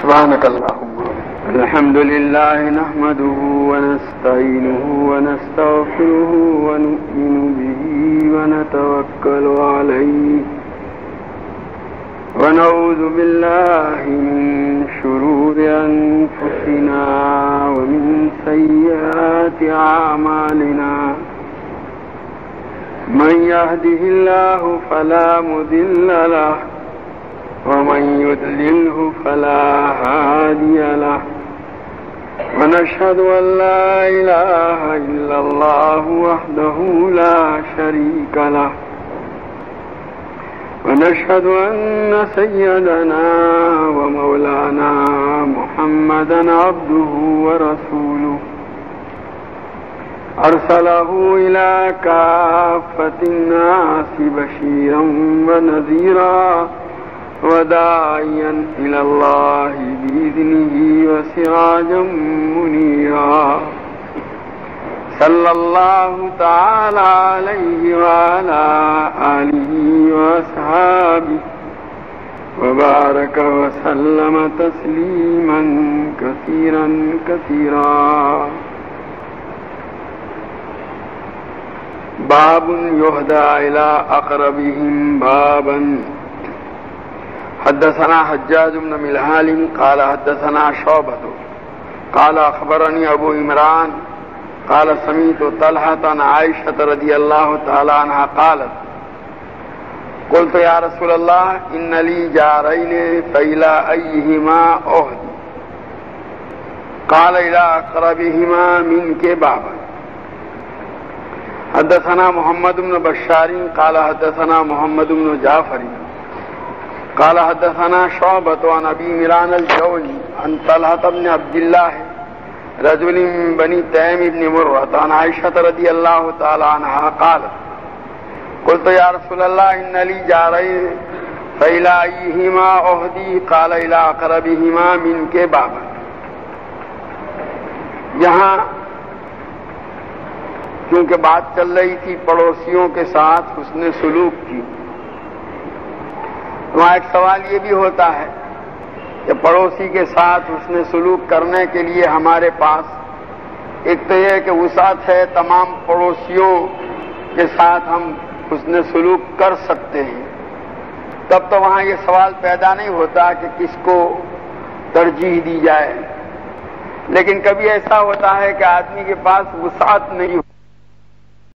سبحانك اللهم الحمد لله نحمده ونستعينه ونستغفره ونؤمن به ونتوكل عليه ونعوذ بالله من شرور أنفسنا ومن سيئات أعمالنا. من يهده الله فلا مضل له ومن يضلله فلا هادي له. ونشهد أن لا إله إلا الله وحده لا شريك له. ونشهد أن سيدنا ومولانا محمدا عبده ورسوله أرسله إلى كافة الناس بشيرا ونذيرا وداعيا إلى الله بإذنه وسراجا منيرا. صلى الله تعالى عليه وعلى آله وأصحابه وبارك وسلم تسليما كثيرا كثيرا. باب يهدى إلى أقربهم بابا. حدثنا حجاج بن ملحال قال حدثنا شعبة قال أخبرني أبو عمران قال سمعت طلحة عن عائشة رضي الله تعالى عنها قالت قلت يا رسول الله إن لي جارين فإلى أيهما أهدي؟ قال إلى أقربهما منك بابا. حدثنا محمد بن بشار قال حدثنا محمد بن جعفر قال حدثنا شعبة عن ابي عمران الجوني عن طلحة بن عبد الله رجل من بني تيم بن مرة عن عائشة رضي الله تعالى عنها قالت قلت يا رسول الله إن لي جارين فإلى أيهما أهدي قال إلى أقربهما منك بابا. یہاں کیونکہ بات چل رہی تھی پڑوسیوں کے ساتھ حسن سلوک کی، وہاں ایک سوال یہ بھی ہوتا ہے کہ پڑوسی کے ساتھ حسن سلوک کرنے کے لیے ہمارے پاس ایک تو یہ کہ وسعت ہے، تمام پڑوسیوں کے ساتھ ہم حسن سلوک کر سکتے ہیں، تب تو وہاں یہ سوال پیدا نہیں ہوتا کہ کس کو ترجیح دی جائے. لیکن کبھی ایسا ہوتا ہے کہ آدمی کے پاس وسعت نہیں